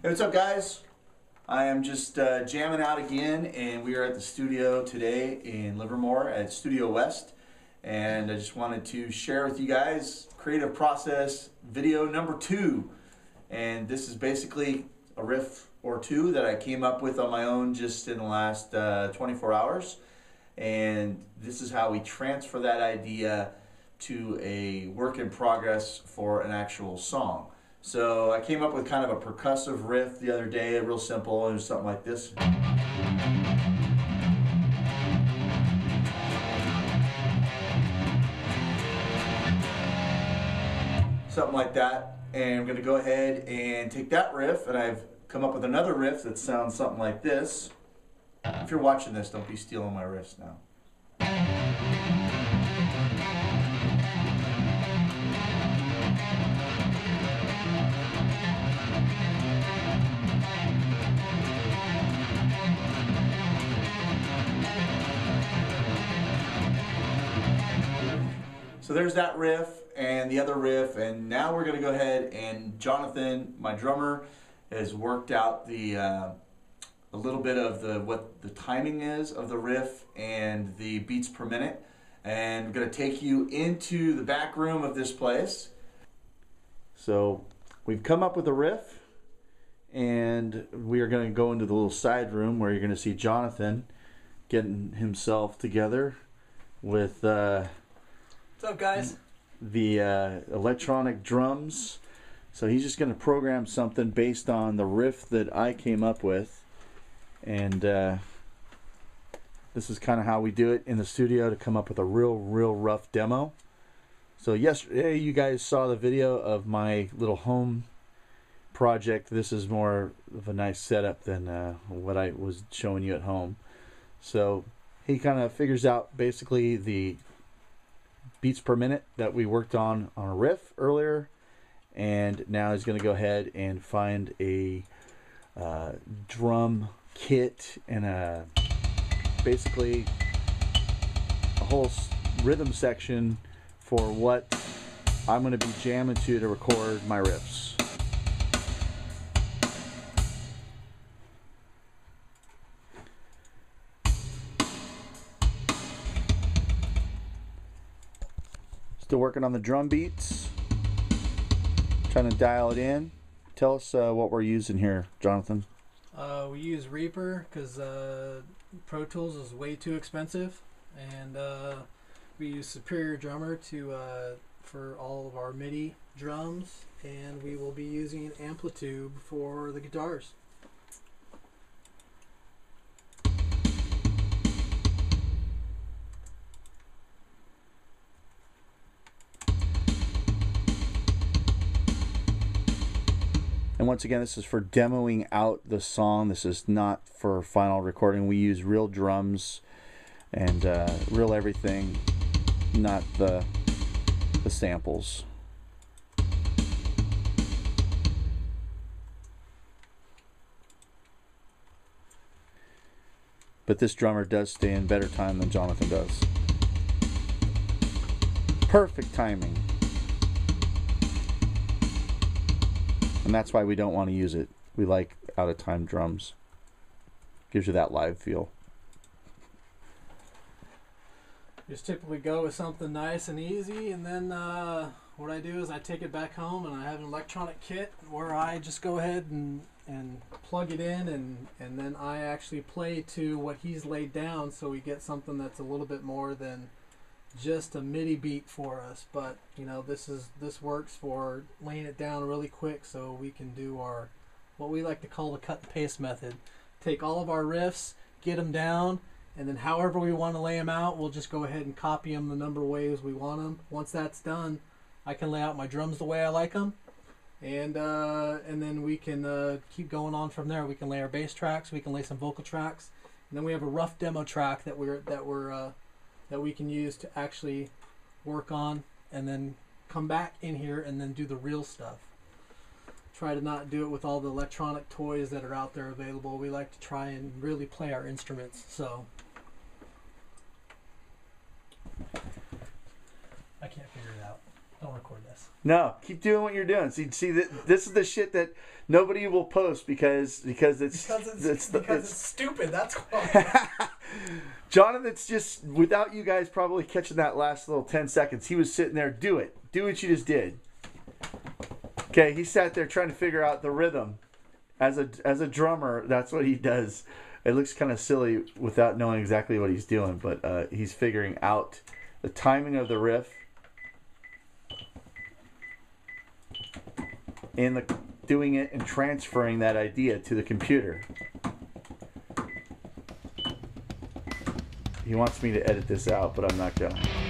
Hey, what's up, guys? I am just jamming out again, and we are at the studio today in Livermore at Studio West. And I just wanted to share with you guys creative process video number 2. And this is basically a riff or two that I came up with on my own just in the last 24 hours. And this is how we transfer that idea to a work in progress for an actual song. So I came up with kind of a percussive riff the other day, real simple. It was something like this. Something like that. And I'm going to go ahead and take that riff, and I've come up with another riff that sounds something like this. If you're watching this, don't be stealing my riffs now. So there's that riff and the other riff, and now we're going to go ahead and Jonathan, my drummer, has worked out the a little bit of what the timing is of the riff and the beats per minute, and we're going to take you into the back room of this place. So we've come up with a riff, and we are going to go into the little side room where you're going to see Jonathan getting himself together with What's up, guys? the electronic drums. So he's just going to program something based on the riff that I came up with, and this is kind of how we do it in the studio to come up with a real rough demo. So yesterday you guys saw the video of my little home project. This is more of a nice setup than what I was showing you at home. So he kind of figures out basically the beats per minute that we worked on a riff earlier, and now he's going to go ahead and find a drum kit and basically a whole rhythm section for what I'm going to be jamming to record my riffs. Still working on the drum beats, trying to dial it in. Tell us what we're using here, Jonathan. We use Reaper because Pro Tools is way too expensive, and we use Superior Drummer for all of our MIDI drums, and we will be using Amplitube for the guitars. And once again, this is for demoing out the song. This is not for final recording. We use real drums and real everything, not the samples. But this drummer does stay in better time than Jonathan does. Perfect timing. And that's why we don't want to use it. We like out-of-time drums. Gives you that live feel. Just typically go with something nice and easy, and then what I do is I take it back home and I have an electronic kit where I just go ahead and plug it in, and then I actually play to what he's laid down, so we get something that's a little bit more than just a MIDI beat for us. But you know, this works for laying it down really quick, so we can do our what we like to call the cut and paste method. Take all of our riffs, get them down, and then however we want to lay them out, we'll just go ahead and copy them the number of ways we want them. Once that's done, I can lay out my drums the way I like them, and then we can keep going on from there. We can lay our bass tracks, we can lay some vocal tracks, and then we have a rough demo track that we can use to actually work on, and then come back in here and then do the real stuff. Try to not do it with all the electronic toys that are out there available. We like to try and really play our instruments. So I can't figure it out. Don't record this. No, keep doing what you're doing. See that this is the shit that nobody will post because it's stupid. That's why. Jonathan's just, without you guys probably catching that last little 10 seconds, he was sitting there. Do it. Do what you just did. Okay, he sat there trying to figure out the rhythm. As a drummer, that's what he does. It looks kind of silly without knowing exactly what he's doing, but he's figuring out the timing of the riff and doing it and transferring that idea to the computer. He wants me to edit this out, but I'm not going to.